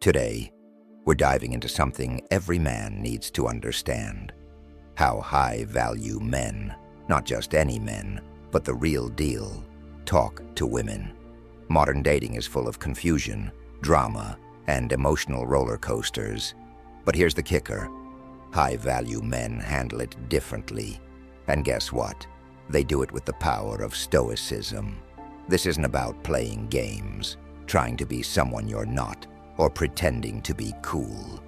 Today, we're diving into something every man needs to understand. How high-value men, not just any men, but the real deal, talk to women. Modern dating is full of confusion, drama, and emotional roller coasters. But here's the kicker. High-value men handle it differently. And guess what? They do it with the power of Stoicism. This isn't about playing games, trying to be someone you're not, or pretending to be cool.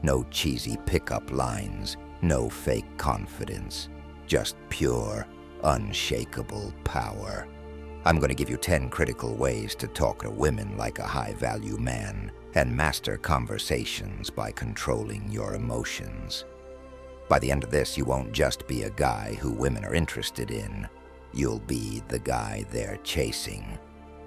No cheesy pickup lines, no fake confidence, just pure, unshakable power. I'm going to give you 10 critical ways to talk to women like a high-value man and master conversations by controlling your emotions. By the end of this, you won't just be a guy who women are interested in. You'll be the guy they're chasing.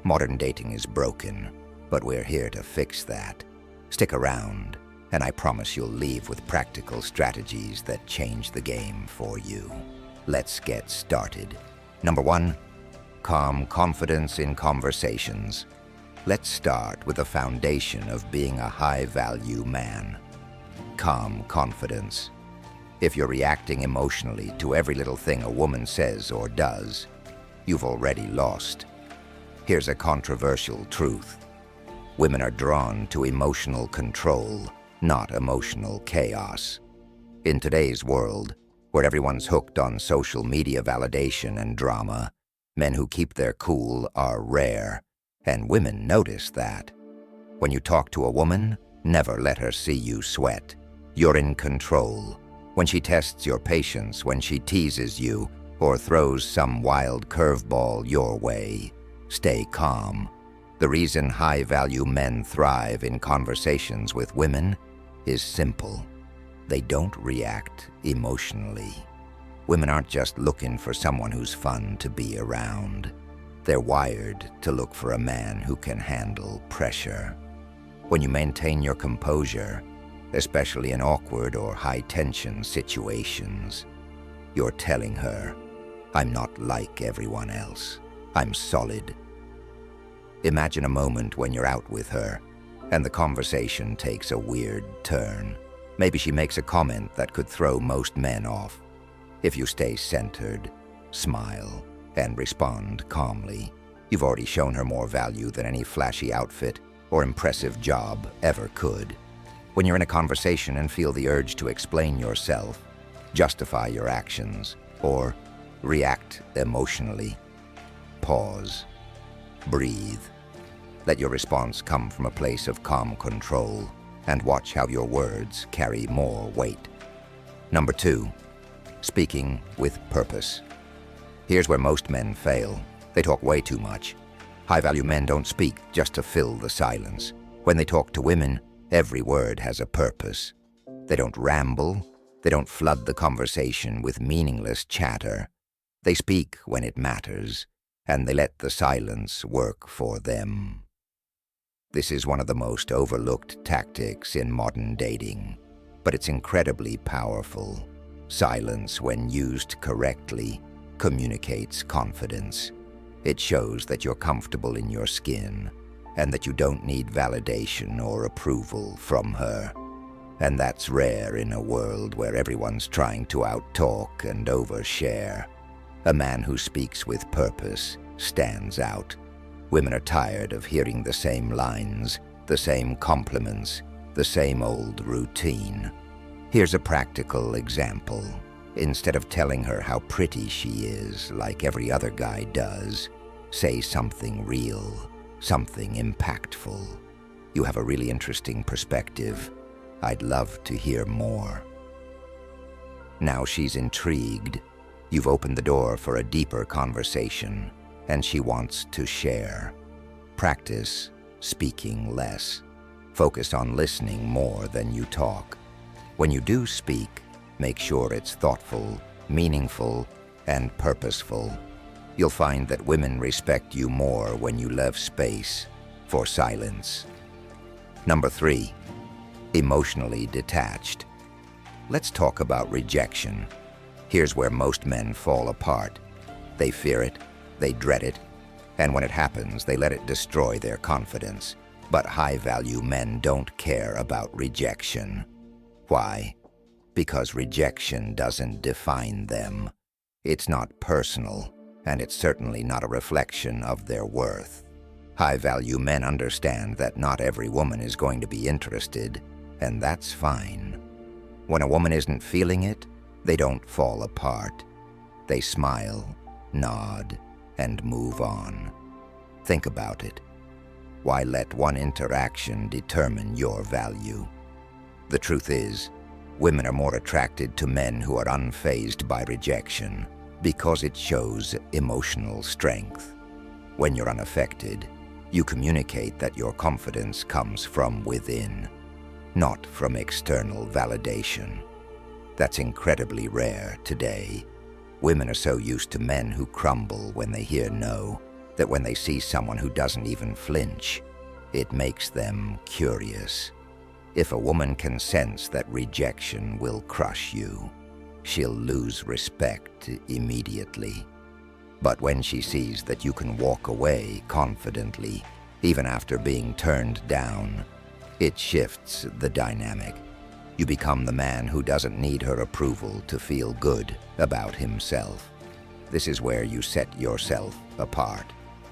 Modern dating is broken, but we're here to fix that. Stick around, and I promise you'll leave with practical strategies that change the game for you. Let's get started. Number 1, calm confidence in conversations. Let's start with the foundation of being a high-value man. Calm confidence. If you're reacting emotionally to every little thing a woman says or does, you've already lost. Here's a controversial truth. Women are drawn to emotional control, not emotional chaos. In today's world, where everyone's hooked on social media validation and drama, men who keep their cool are rare, and women notice that. When you talk to a woman, never let her see you sweat. You're in control. When she tests your patience, when she teases you, or throws some wild curveball your way, stay calm. The reason high-value men thrive in conversations with women is simple. They don't react emotionally. Women aren't just looking for someone who's fun to be around. They're wired to look for a man who can handle pressure. When you maintain your composure, especially in awkward or high-tension situations, you're telling her, I'm not like everyone else. I'm solid. Imagine a moment when you're out with her, and the conversation takes a weird turn. Maybe she makes a comment that could throw most men off. If you stay centered, smile, and respond calmly, you've already shown her more value than any flashy outfit or impressive job ever could. When you're in a conversation and feel the urge to explain yourself, justify your actions, or react emotionally, pause. Breathe. Let your response come from a place of calm control, and watch how your words carry more weight. Number 2, speaking with purpose. Here's where most men fail. They talk way too much. High-value men don't speak just to fill the silence. When they talk to women, every word has a purpose. They don't ramble. They don't flood the conversation with meaningless chatter. They speak when it matters, and they let the silence work for them. This is one of the most overlooked tactics in modern dating, but it's incredibly powerful. Silence, when used correctly, communicates confidence. It shows that you're comfortable in your skin, and that you don't need validation or approval from her. And that's rare in a world where everyone's trying to outtalk and overshare. A man who speaks with purpose stands out. Women are tired of hearing the same lines, the same compliments, the same old routine. Here's a practical example. Instead of telling her how pretty she is like every other guy does, say something real, something impactful. You have a really interesting perspective. I'd love to hear more. Now she's intrigued. You've opened the door for a deeper conversation, and she wants to share. Practice speaking less. Focus on listening more than you talk. When you do speak, make sure it's thoughtful, meaningful, and purposeful. You'll find that women respect you more when you leave space for silence. Number 3, emotionally detached. Let's talk about rejection. Here's where most men fall apart. They fear it, they dread it, and when it happens, they let it destroy their confidence. But high-value men don't care about rejection. Why? Because rejection doesn't define them. It's not personal, and it's certainly not a reflection of their worth. High-value men understand that not every woman is going to be interested, and that's fine. When a woman isn't feeling it, they don't fall apart. They smile, nod, and move on. Think about it. Why let one interaction determine your value? The truth is, women are more attracted to men who are unfazed by rejection because it shows emotional strength. When you're unaffected, you communicate that your confidence comes from within, not from external validation. That's incredibly rare today. Women are so used to men who crumble when they hear no, that when they see someone who doesn't even flinch, it makes them curious. If a woman can sense that rejection will crush you, she'll lose respect immediately. But when she sees that you can walk away confidently, even after being turned down, it shifts the dynamic. You become the man who doesn't need her approval to feel good about himself. This is where you set yourself apart.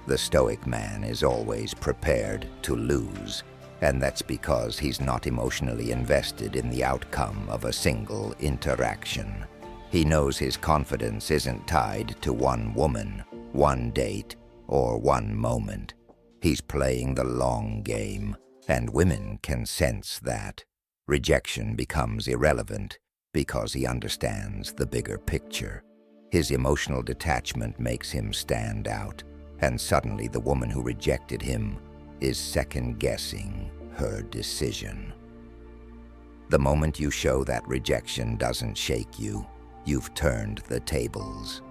The Stoic man is always prepared to lose, and that's because he's not emotionally invested in the outcome of a single interaction. He knows his confidence isn't tied to one woman, one date, or one moment. He's playing the long game, and women can sense that. Rejection becomes irrelevant because he understands the bigger picture. His emotional detachment makes him stand out, and suddenly the woman who rejected him is second-guessing her decision. The moment you show that rejection doesn't shake you, you've turned the tables.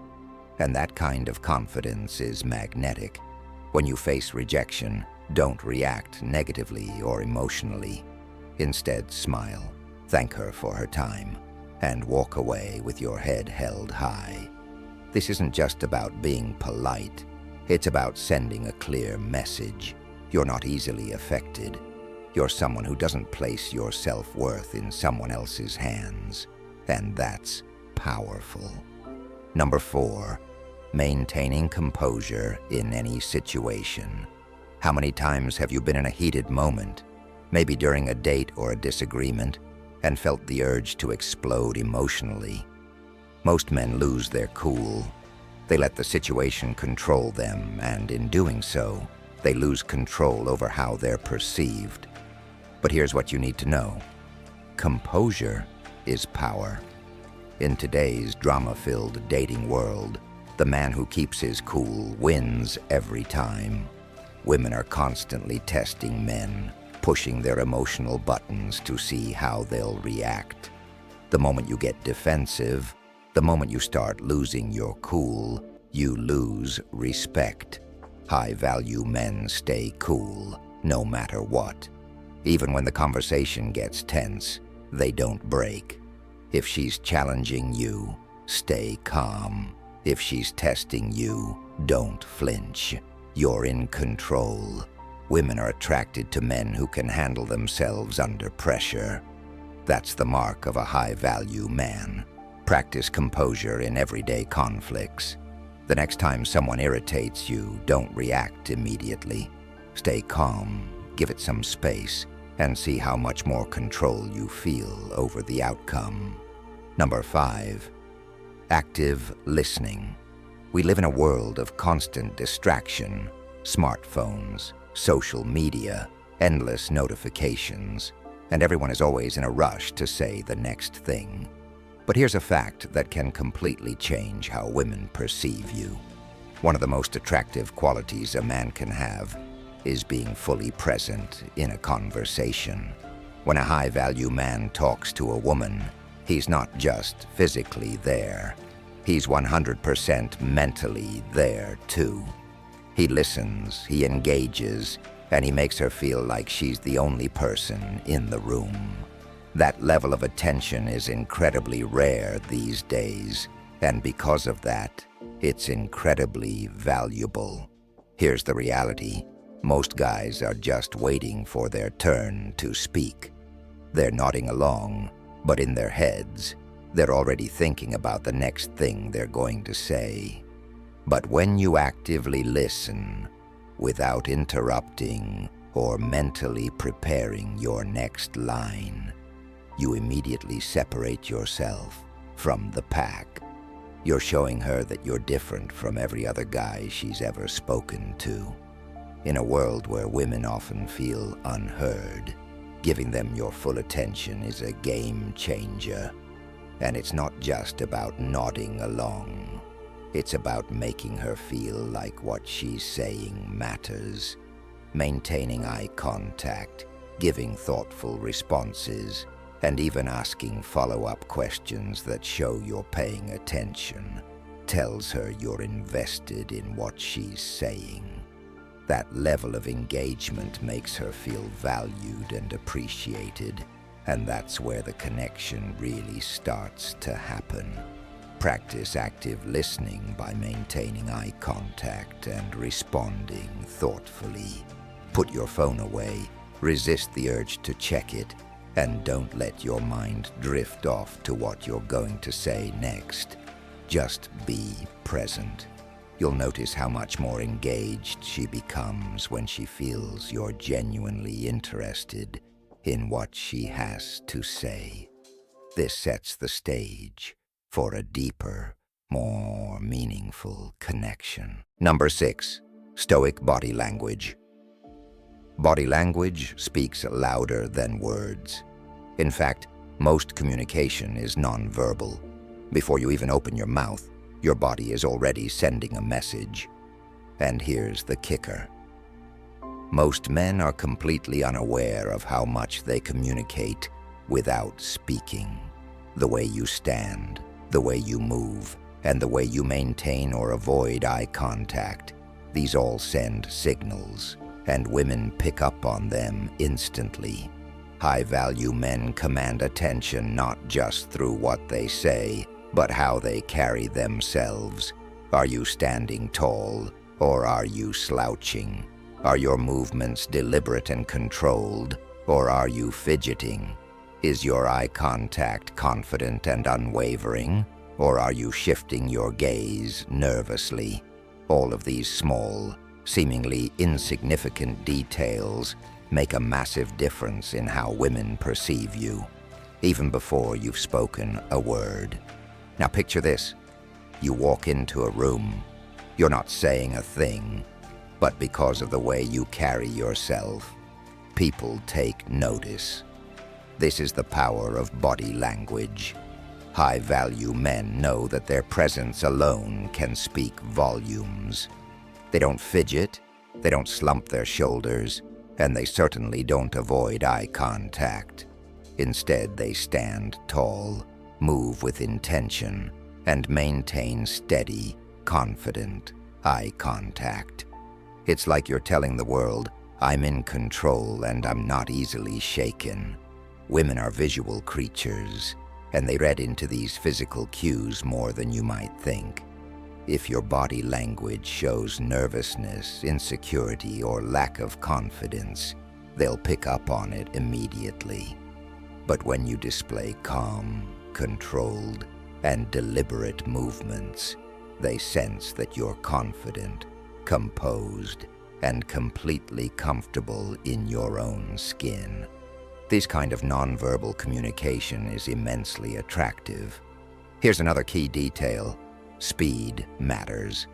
And that kind of confidence is magnetic. When you face rejection, don't react negatively or emotionally. Instead, smile, thank her for her time, and walk away with your head held high. This isn't just about being polite. It's about sending a clear message. You're not easily affected. You're someone who doesn't place your self-worth in someone else's hands. And that's powerful. Number 4, maintaining composure in any situation. How many times have you been in a heated moment, maybe during a date or a disagreement, and felt the urge to explode emotionally? Most men lose their cool. They let the situation control them, and in doing so, they lose control over how they're perceived. But here's what you need to know. Composure is power. In today's drama-filled dating world, the man who keeps his cool wins every time. Women are constantly testing men, pushing their emotional buttons to see how they'll react. The moment you get defensive, the moment you start losing your cool, you lose respect. High-value men stay cool, no matter what. Even when the conversation gets tense, they don't break. If she's challenging you, stay calm. If she's testing you, don't flinch. You're in control. Women are attracted to men who can handle themselves under pressure. That's the mark of a high-value man. Practice composure in everyday conflicts. The next time someone irritates you, don't react immediately. Stay calm, give it some space, and see how much more control you feel over the outcome. Number 5, active listening. We live in a world of constant distraction, smartphones, social media, endless notifications, and everyone is always in a rush to say the next thing. But here's a fact that can completely change how women perceive you. One of the most attractive qualities a man can have is being fully present in a conversation. When a high-value man talks to a woman, he's not just physically there. He's 100% mentally there, too. He listens, he engages, and he makes her feel like she's the only person in the room. That level of attention is incredibly rare these days, and because of that, it's incredibly valuable. Here's the reality. Most guys are just waiting for their turn to speak. They're nodding along, but in their heads, they're already thinking about the next thing they're going to say. But when you actively listen, without interrupting or mentally preparing your next line, you immediately separate yourself from the pack. You're showing her that you're different from every other guy she's ever spoken to. In a world where women often feel unheard, giving them your full attention is a game changer. And it's not just about nodding along. It's about making her feel like what she's saying matters. Maintaining eye contact, giving thoughtful responses, and even asking follow-up questions that show you're paying attention tells her you're invested in what she's saying. That level of engagement makes her feel valued and appreciated, and that's where the connection really starts to happen. Practice active listening by maintaining eye contact and responding thoughtfully. Put your phone away, resist the urge to check it, and don't let your mind drift off to what you're going to say next. Just be present. You'll notice how much more engaged she becomes when she feels you're genuinely interested in what she has to say. This sets the stage for a deeper, more meaningful connection. Number 6, Stoic body language. Body language speaks louder than words. In fact, most communication is nonverbal. Before you even open your mouth, your body is already sending a message. And here's the kicker. Most men are completely unaware of how much they communicate without speaking. The way you stand, the way you move, and the way you maintain or avoid eye contact, these all send signals, and women pick up on them instantly. High-value men command attention not just through what they say, but how they carry themselves. Are you standing tall, or are you slouching? Are your movements deliberate and controlled, or are you fidgeting? Is your eye contact confident and unwavering, or are you shifting your gaze nervously? All of these small, seemingly insignificant details make a massive difference in how women perceive you, even before you've spoken a word. Now picture this. You walk into a room. You're not saying a thing, but because of the way you carry yourself, people take notice. This is the power of body language. High-value men know that their presence alone can speak volumes. They don't fidget, they don't slump their shoulders, and they certainly don't avoid eye contact. Instead, they stand tall, move with intention, and maintain steady, confident eye contact. It's like you're telling the world, I'm in control and I'm not easily shaken. Women are visual creatures, and they read into these physical cues more than you might think. If your body language shows nervousness, insecurity, or lack of confidence, they'll pick up on it immediately. But when you display calm, controlled, and deliberate movements, they sense that you're confident, composed, and completely comfortable in your own skin. This kind of nonverbal communication is immensely attractive. Here's another key detail. Speed matters.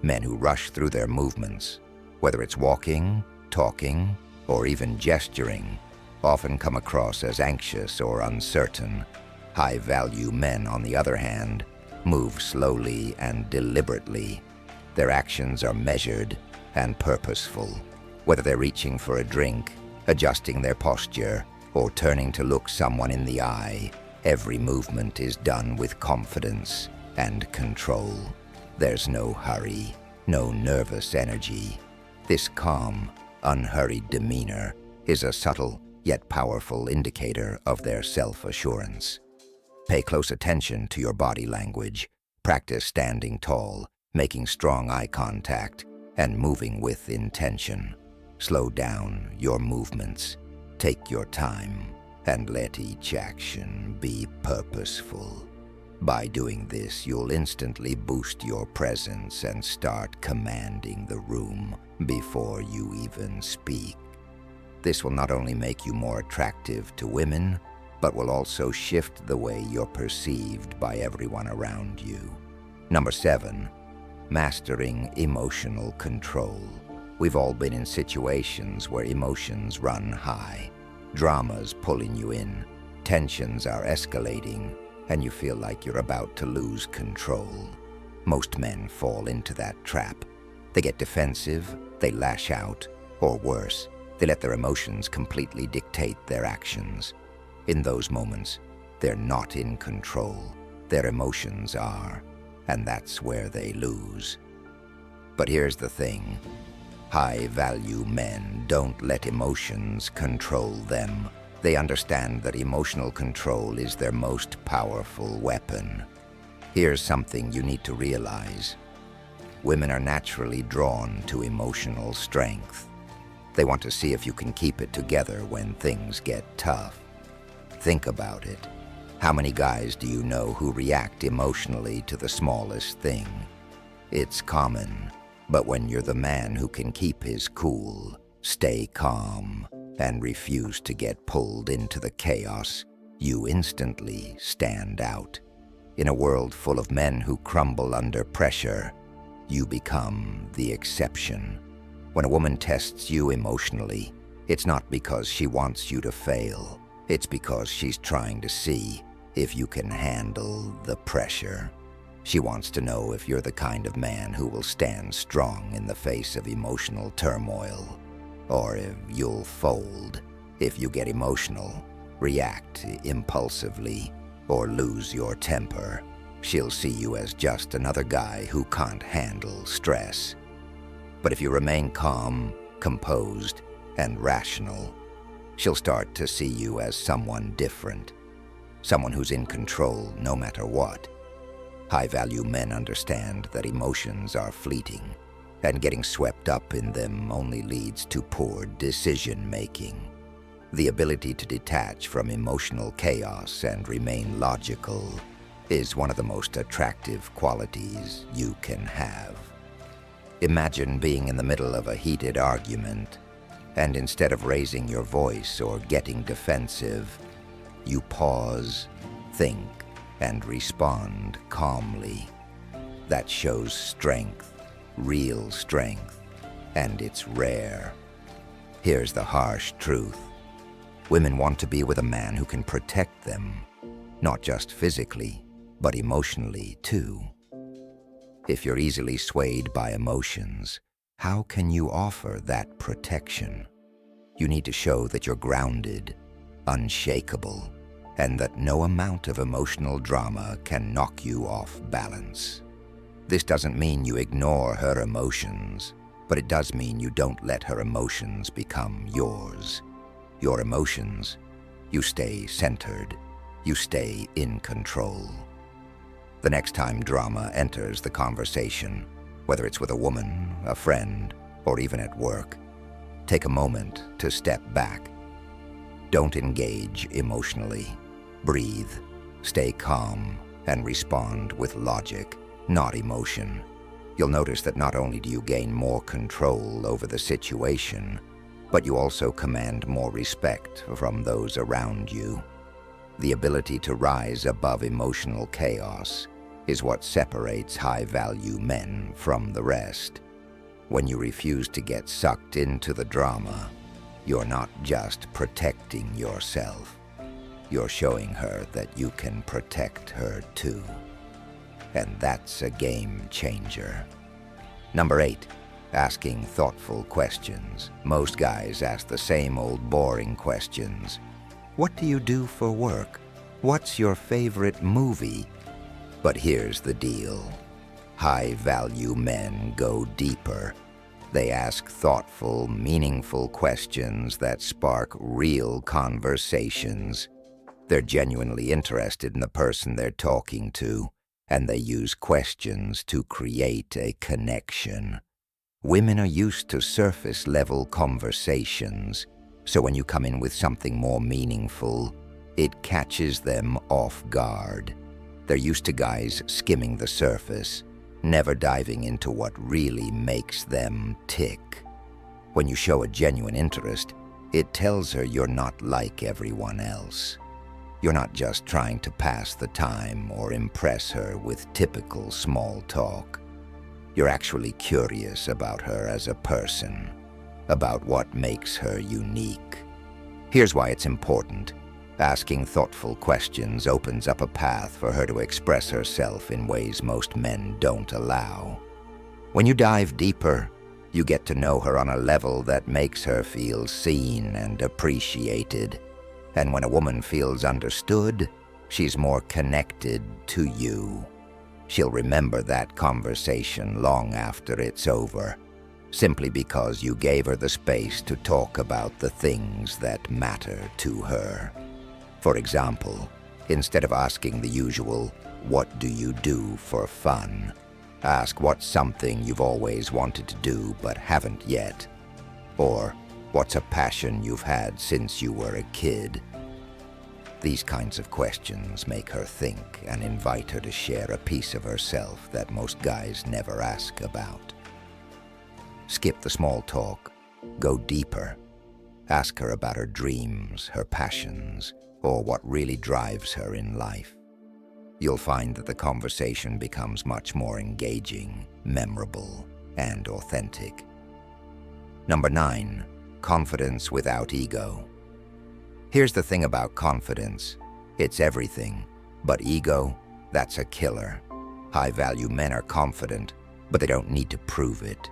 Men who rush through their movements, whether it's walking, talking, or even gesturing, often come across as anxious or uncertain. High-value men, on the other hand, move slowly and deliberately. Their actions are measured and purposeful. Whether they're reaching for a drink, adjusting their posture, or turning to look someone in the eye, every movement is done with confidence and control. There's no hurry, no nervous energy. This calm, unhurried demeanor is a subtle yet powerful indicator of their self-assurance. Pay close attention to your body language. Practice standing tall, making strong eye contact, and moving with intention. Slow down your movements, take your time, and let each action be purposeful. By doing this, you'll instantly boost your presence and start commanding the room before you even speak. This will not only make you more attractive to women, but will also shift the way you're perceived by everyone around you. Number 7, mastering emotional control. We've all been in situations where emotions run high. Drama's pulling you in, tensions are escalating, and you feel like you're about to lose control. Most men fall into that trap. They get defensive, they lash out, or worse, they let their emotions completely dictate their actions. In those moments, they're not in control. Their emotions are, and that's where they lose. But here's the thing. High-value men don't let emotions control them. They understand that emotional control is their most powerful weapon. Here's something you need to realize. Women are naturally drawn to emotional strength. They want to see if you can keep it together when things get tough. Think about it. How many guys do you know who react emotionally to the smallest thing? It's common, but when you're the man who can keep his cool, stay calm, and refuse to get pulled into the chaos, you instantly stand out. In a world full of men who crumble under pressure, you become the exception. When a woman tests you emotionally, it's not because she wants you to fail. It's because she's trying to see if you can handle the pressure. She wants to know if you're the kind of man who will stand strong in the face of emotional turmoil, or if you'll fold if you get emotional, react impulsively, or lose your temper. She'll see you as just another guy who can't handle stress. But if you remain calm, composed, and rational, she'll start to see you as someone different, someone who's in control no matter what. High-value men understand that emotions are fleeting, and getting swept up in them only leads to poor decision-making. The ability to detach from emotional chaos and remain logical is one of the most attractive qualities you can have. Imagine being in the middle of a heated argument, and instead of raising your voice or getting defensive, you pause, think, and respond calmly. That shows strength, real strength, and it's rare. Here's the harsh truth. Women want to be with a man who can protect them, not just physically, but emotionally too. If you're easily swayed by emotions, how can you offer that protection? You need to show that you're grounded, unshakable, and that no amount of emotional drama can knock you off balance. This doesn't mean you ignore her emotions, but it does mean you don't let her emotions become yours. Your emotions, you stay centered, you stay in control. The next time drama enters the conversation, whether it's with a woman, a friend, or even at work, take a moment to step back. Don't engage emotionally. Breathe, stay calm, and respond with logic, not emotion. You'll notice that not only do you gain more control over the situation, but you also command more respect from those around you. The ability to rise above emotional chaos is what separates high-value men from the rest. When you refuse to get sucked into the drama, you're not just protecting yourself. You're showing her that you can protect her too. And that's a game changer. Number 8, asking thoughtful questions. Most guys ask the same old boring questions. What do you do for work? What's your favorite movie? But here's the deal. High-value men go deeper. They ask thoughtful, meaningful questions that spark real conversations. They're genuinely interested in the person they're talking to, and they use questions to create a connection. Women are used to surface-level conversations, so when you come in with something more meaningful, it catches them off guard. They're used to guys skimming the surface, never diving into what really makes them tick. When you show a genuine interest, it tells her you're not like everyone else. You're not just trying to pass the time or impress her with typical small talk. You're actually curious about her as a person, about what makes her unique. Here's why it's important. Asking thoughtful questions opens up a path for her to express herself in ways most men don't allow. When you dive deeper, you get to know her on a level that makes her feel seen and appreciated. And when a woman feels understood, she's more connected to you. She'll remember that conversation long after it's over, simply because you gave her the space to talk about the things that matter to her. For example, instead of asking the usual, "What do you do for fun?" ask, "What's something you've always wanted to do but haven't yet?" Or, "What's a passion you've had since you were a kid?" These kinds of questions make her think and invite her to share a piece of herself that most guys never ask about. Skip the small talk. Go deeper. Ask her about her dreams, her passions, or what really drives her in life. You'll find that the conversation becomes much more engaging, memorable, and authentic. Number 9, confidence without ego. Here's the thing about confidence. It's everything, but ego, that's a killer. High-value men are confident, but they don't need to prove it.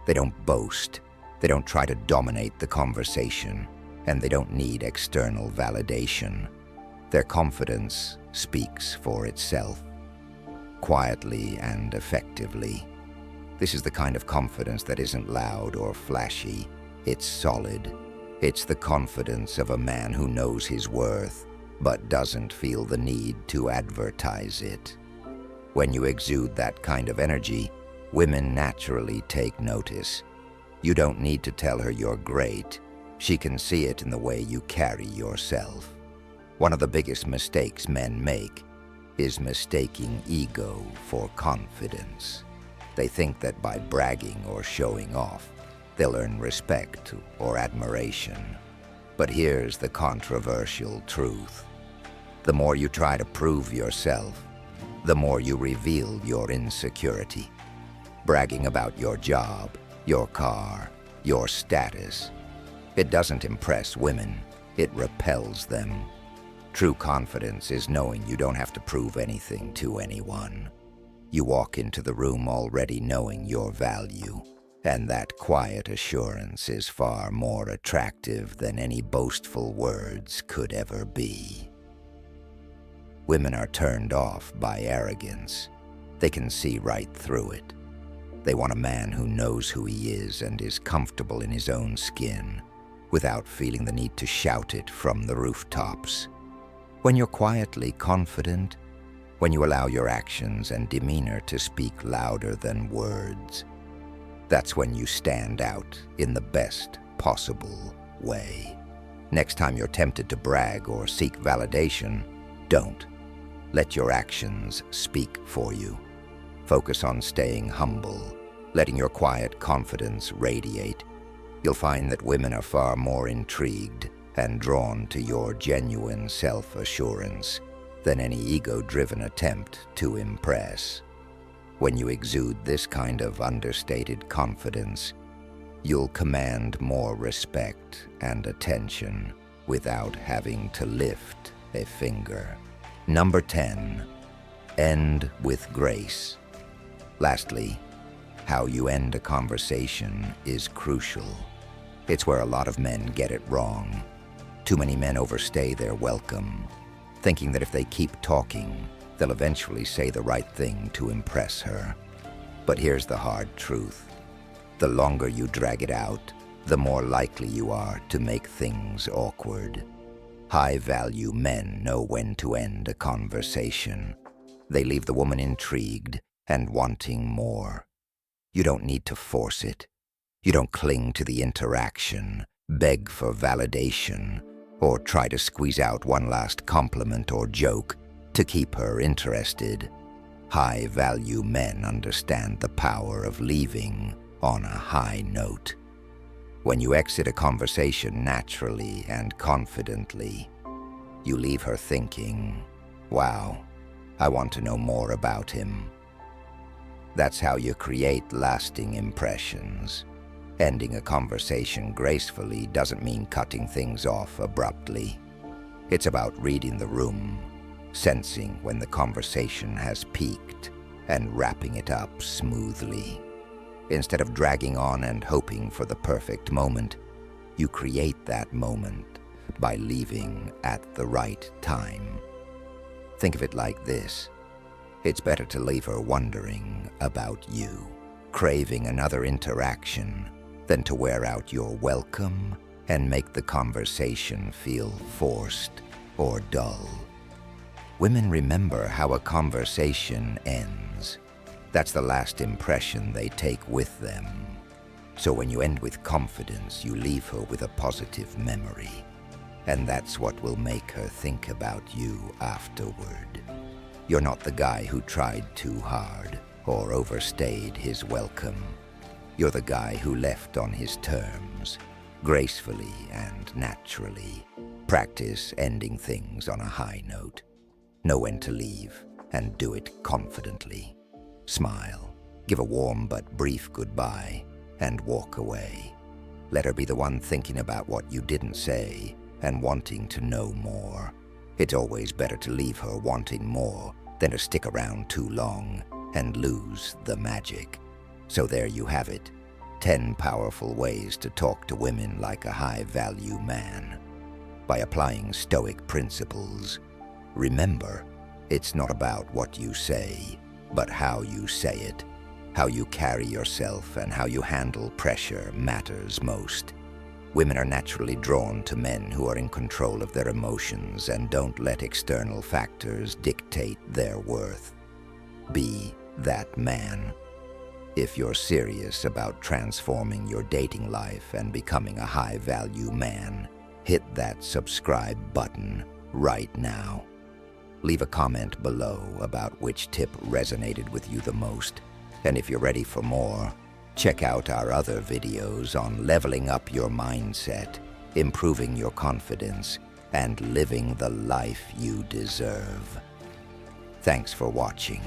They don't boast. They don't try to dominate the conversation, and they don't need external validation. Their confidence speaks for itself, quietly and effectively. This is the kind of confidence that isn't loud or flashy. It's solid. It's the confidence of a man who knows his worth, but doesn't feel the need to advertise it. When you exude that kind of energy, women naturally take notice. You don't need to tell her you're great. She can see it in the way you carry yourself. One of the biggest mistakes men make is mistaking ego for confidence. They think that by bragging or showing off, they'll earn respect or admiration. But here's the controversial truth. The more you try to prove yourself, the more you reveal your insecurity. Bragging about your job, your car, your status, it doesn't impress women, it repels them. True confidence is knowing you don't have to prove anything to anyone. You walk into the room already knowing your value, and that quiet assurance is far more attractive than any boastful words could ever be. Women are turned off by arrogance. They can see right through it. They want a man who knows who he is and is comfortable in his own skin, without feeling the need to shout it from the rooftops. When you're quietly confident, when you allow your actions and demeanor to speak louder than words, that's when you stand out in the best possible way. Next time you're tempted to brag or seek validation, don't. Let your actions speak for you. Focus on staying humble, letting your quiet confidence radiate. You'll find that women are far more intrigued and drawn to your genuine self-assurance than any ego-driven attempt to impress. When you exude this kind of understated confidence, you'll command more respect and attention without having to lift a finger. Number 10, end with grace. Lastly, how you end a conversation is crucial. It's where a lot of men get it wrong. Too many men overstay their welcome, thinking that if they keep talking, they'll eventually say the right thing to impress her. But here's the hard truth. The longer you drag it out, the more likely you are to make things awkward. High-value men know when to end a conversation. They leave the woman intrigued and wanting more. You don't need to force it. You don't cling to the interaction, beg for validation, or try to squeeze out one last compliment or joke to keep her interested. High-value men understand the power of leaving on a high note. When you exit a conversation naturally and confidently, you leave her thinking, "Wow, I want to know more about him." That's how you create lasting impressions. Ending a conversation gracefully doesn't mean cutting things off abruptly. It's about reading the room, sensing when the conversation has peaked, and wrapping it up smoothly. Instead of dragging on and hoping for the perfect moment, you create that moment by leaving at the right time. Think of it like this. It's better to leave her wondering about you, craving another interaction, than to wear out your welcome and make the conversation feel forced or dull. Women remember how a conversation ends. That's the last impression they take with them. So when you end with confidence, you leave her with a positive memory. And that's what will make her think about you afterward. You're not the guy who tried too hard or overstayed his welcome. You're the guy who left on his terms, gracefully and naturally. Practice ending things on a high note. Know when to leave, and do it confidently. Smile, give a warm but brief goodbye, and walk away. Let her be the one thinking about what you didn't say and wanting to know more. It's always better to leave her wanting more than to stick around too long and lose the magic. So there you have it, 10 powerful ways to talk to women like a high-value man. By applying Stoic principles, remember, it's not about what you say, but how you say it. How you carry yourself and how you handle pressure matters most. Women are naturally drawn to men who are in control of their emotions and don't let external factors dictate their worth. Be that man. If you're serious about transforming your dating life and becoming a high-value man, hit that subscribe button right now. Leave a comment below about which tip resonated with you the most. And if you're ready for more, check out our other videos on leveling up your mindset, improving your confidence, and living the life you deserve. Thanks for watching.